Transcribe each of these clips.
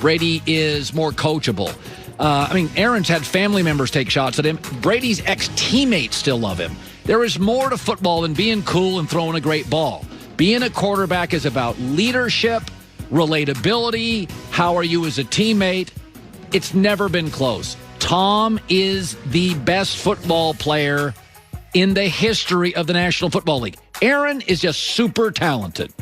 Brady is more coachable. Aaron's had family members take shots at him. Brady's ex-teammates still love him. There is more to football than being cool and throwing a great ball. Being a quarterback is about leadership, relatability, how are you as a teammate. It's never been close. Tom is the best football player in the history of the National Football League. Aaron is just super talented.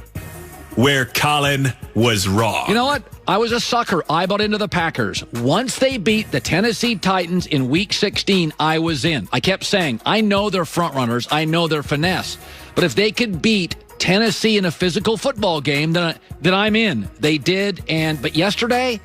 Where Colin was wrong. You know what? I was a sucker. I bought into the Packers. Once they beat the Tennessee Titans in Week 16, I was in. I kept saying, I know they're front runners. I know they're finesse. But if they could beat Tennessee in a physical football game, then I'm in. They did. But yesterday,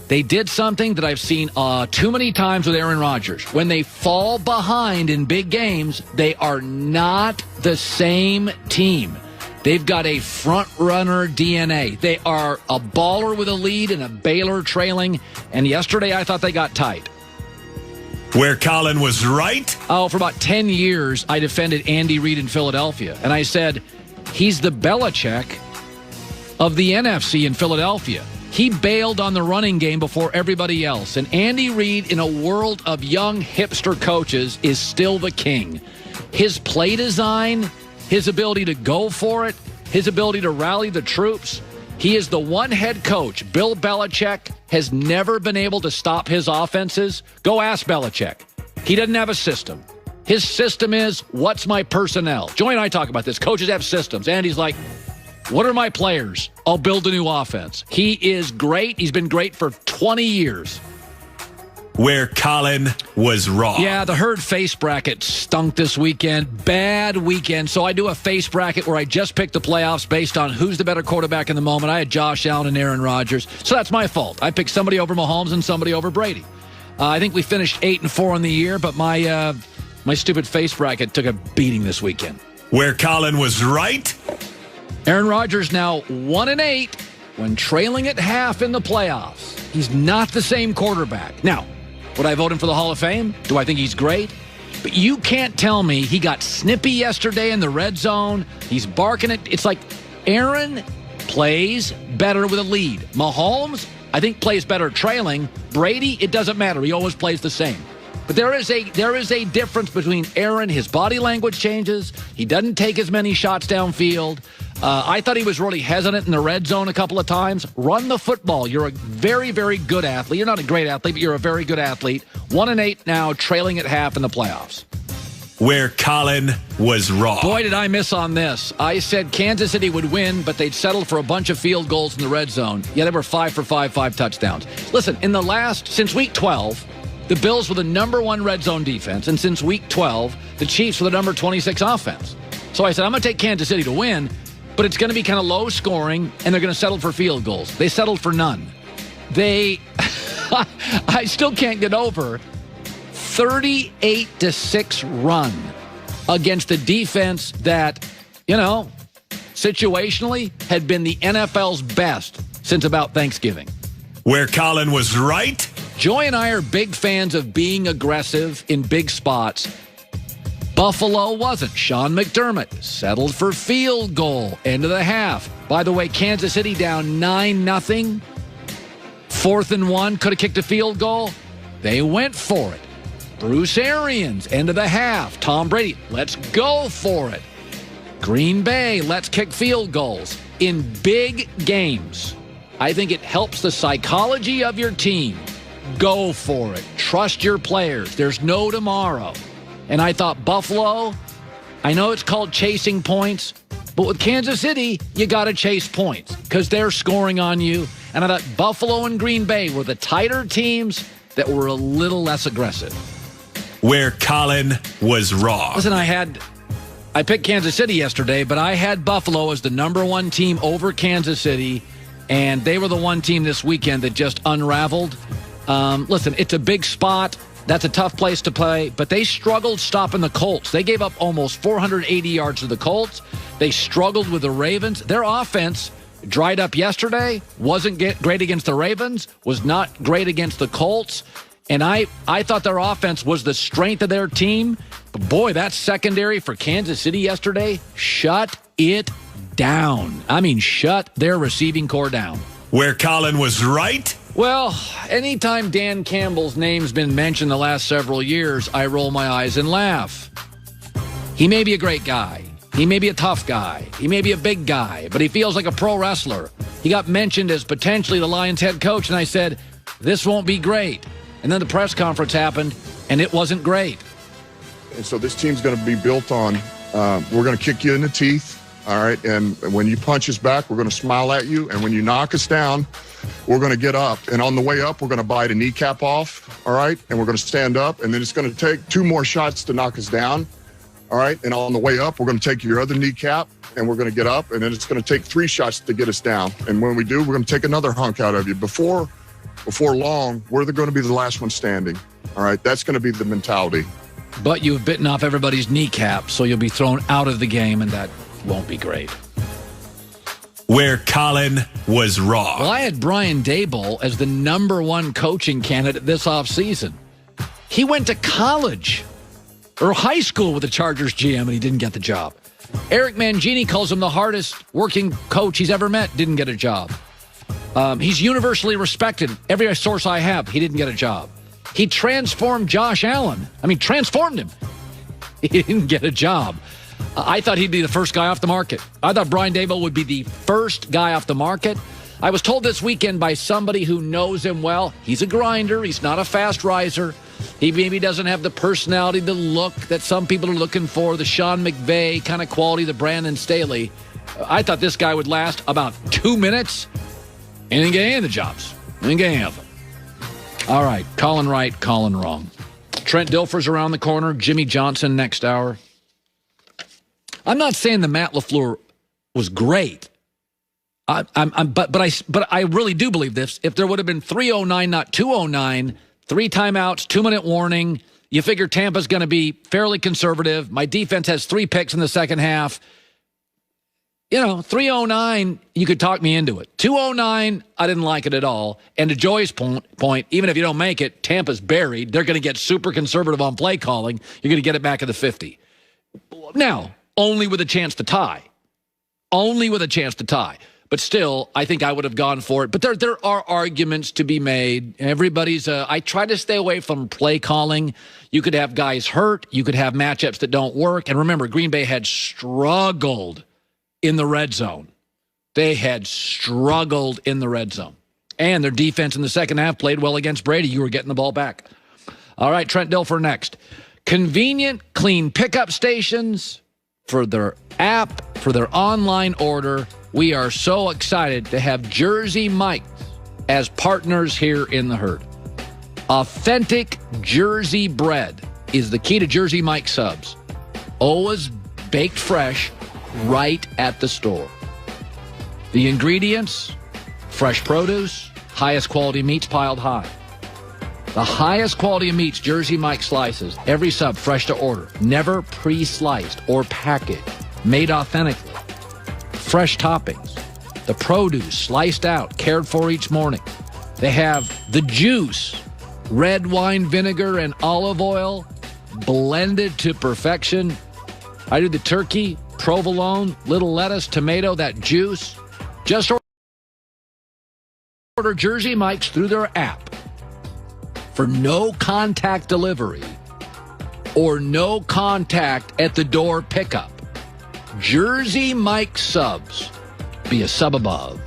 they did something that I've seen too many times with Aaron Rodgers. When they fall behind in big games, they are not the same team. They've got a front-runner DNA. They are a baller with a lead and a bailer trailing. And yesterday, I thought they got tight. Where Colin was right? Oh, for about 10 years, I defended Andy Reid in Philadelphia. And I said, he's the Belichick of the NFC in Philadelphia. He bailed on the running game before everybody else. And Andy Reid, in a world of young hipster coaches, is still the king. His play design, his ability to go for it, his ability to rally the troops. He is the one head coach. Bill Belichick has never been able to stop his offenses. Go ask Belichick. He doesn't have a system. His system is, what's my personnel? Joey and I talk about this. Coaches have systems. Andy's like, what are my players? I'll build a new offense. He is great. He's been great for 20 years. Where Colin was wrong. Yeah, the Herd face bracket stunk this weekend. Bad weekend. So I do a face bracket where I just pick the playoffs based on who's the better quarterback in the moment. I had Josh Allen and Aaron Rodgers. So that's my fault. I picked somebody over Mahomes and somebody over Brady. I think we finished 8-4 in the year, but my stupid face bracket took a beating this weekend. Where Colin was right. Aaron Rodgers now 1-8 when trailing at half in the playoffs. He's not the same quarterback. Now, would I vote him for the Hall of Fame? Do I think he's great? But you can't tell me he got snippy yesterday in the red zone. He's barking it. It's like Aaron plays better with a lead. Mahomes, I think, plays better trailing. Brady, it doesn't matter. He always plays the same. But there is a difference between Aaron. His body language changes. He doesn't take as many shots downfield. I thought he was really hesitant in the red zone a couple of times. Run the football. You're a very, very good athlete. You're not a great athlete, but you're a very good athlete. 1-8 now, trailing at half in the playoffs. Where Colin was wrong. Boy, did I miss on this. I said Kansas City would win, but they'd settle for a bunch of field goals in the red zone. Yeah, they were 5 for 5 touchdowns. Listen, since Week 12, the Bills were the number 1 red zone defense, and since Week 12, the Chiefs were the number 26 offense. So I said, I'm going to take Kansas City to win, but it's going to be kind of low scoring, and they're going to settle for field goals. They settled for none. I still can't get over 38-6 run against a defense that, situationally had been the NFL's best since about Thanksgiving. Where Colin was right. Joy and I are big fans of being aggressive in big spots. Buffalo wasn't. Sean McDermott settled for field goal. End of the half. By the way, Kansas City down 9-0. 4th and 1. Could have kicked a field goal. They went for it. Bruce Arians. End of the half. Tom Brady. Let's go for it. Green Bay. Let's kick field goals. In big games, I think it helps the psychology of your team. Go for it. Trust your players. There's no tomorrow. And I thought Buffalo, I know it's called chasing points, but with Kansas City, you got to chase points because they're scoring on you. And I thought Buffalo and Green Bay were the tighter teams that were a little less aggressive. Where Colin was wrong. Listen, I picked Kansas City yesterday, but I had Buffalo as the number 1 team over Kansas City, and they were the one team this weekend that just unraveled. Listen, it's a big spot. That's a tough place to play, but they struggled stopping the Colts. They gave up almost 480 yards to the Colts. They struggled with the Ravens. Their offense dried up yesterday, wasn't great against the Ravens, was not great against the Colts, and I thought their offense was the strength of their team. But boy, that secondary for Kansas City yesterday, shut it down. I mean, shut their receiving core down. where Colin was right? Well, anytime Dan Campbell's name's been mentioned the last several years, I roll my eyes and laugh. He may be a great guy. He may be a tough guy. He may be a big guy, but he feels like a pro wrestler. He got mentioned as potentially the Lions head coach, and I said, this won't be great. And then the press conference happened, and it wasn't great. And so this team's going to be built on, we're going to kick you in the teeth, all right? And when you punch us back, we're going to smile at you. And when you knock us down, we're going to get up. And on the way up, we're going to bite a kneecap off, all right? And we're going to stand up. And then it's going to take 2 more shots to knock us down, all right? And on the way up, we're going to take your other kneecap, and we're going to get up. And then it's going to take 3 shots to get us down. And when we do, we're going to take another hunk out of you. Before long, we're going to be the last one standing, all right? That's going to be the mentality. But you've bitten off everybody's kneecap, so you'll be thrown out of the game, and that won't be great. Where Colin was wrong. Well, I had Brian Daboll as the #1 coaching candidate this offseason. He went to college or high school with the Chargers GM, and he didn't get the job. Eric Mangini calls him the hardest working coach he's ever met, didn't get a job. He's universally respected. Every source I have, he didn't get a job. He transformed Josh Allen. Transformed him. He didn't get a job. I thought he'd be the first guy off the market. I thought Brian Daboll would be the first guy off the market. I was told this weekend by somebody who knows him well, he's a grinder. He's not a fast riser. He maybe doesn't have the personality, the look that some people are looking for, the Sean McVay kind of quality, the Brandon Staley. I thought this guy would last about 2 minutes and then get any of the jobs. And get any of them. All right, Colin right, Colin wrong. Trent Dilfer's around the corner. Jimmy Johnson next hour. I'm not saying that Matt LaFleur was great. But I really do believe this. If there would have been 309, not 209, 3 timeouts, 2-minute warning, you figure Tampa's going to be fairly conservative. My defense has 3 picks in the second half. 309, you could talk me into it. 209, I didn't like it at all. And to Joy's point, even if you don't make it, Tampa's buried. They're going to get super conservative on play calling. You're going to get it back at the 50. Now, only with a chance to tie. Only with a chance to tie. But still, I think I would have gone for it. But there are arguments to be made. Everybody's, I try to stay away from play calling. You could have guys hurt. You could have matchups that don't work. And remember, Green Bay had struggled in the red zone. They had struggled in the red zone. And their defense in the second half played well against Brady. You were getting the ball back. All right, Trent Dilfer next. Convenient, clean pickup stations for their app, for their online order. We are so excited to have Jersey Mike's as partners here in the herd. Authentic Jersey bread is the key to Jersey Mike's subs. Always baked fresh right at the store. The ingredients, fresh produce, highest quality meats piled high. The highest quality of meats Jersey Mike slices, every sub fresh to order, never pre-sliced or packaged, made authentically. Fresh toppings, the produce sliced out, cared for each morning. They have the juice, red wine vinegar and olive oil, blended to perfection. I do the turkey, provolone, little lettuce, tomato, that juice. Just order Jersey Mike's through their app for no contact delivery or no contact at the door pickup. Jersey Mike's subs. Be a sub above.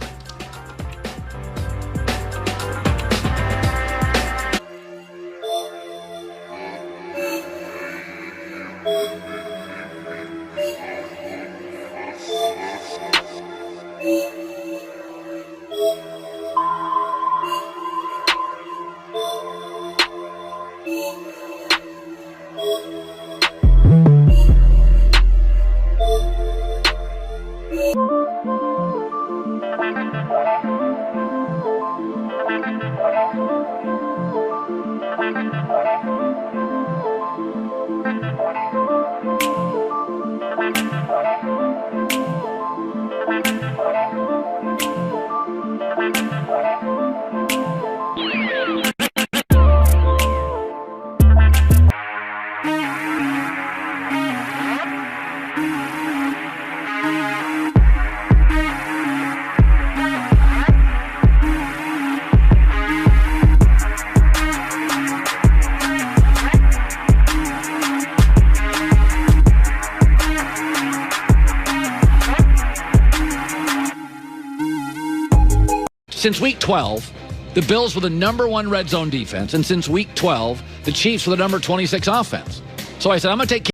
since week 12, the Bills were the number 1 red zone defense, and since week 12, the Chiefs were the number 26 offense. So I said, I'm going to take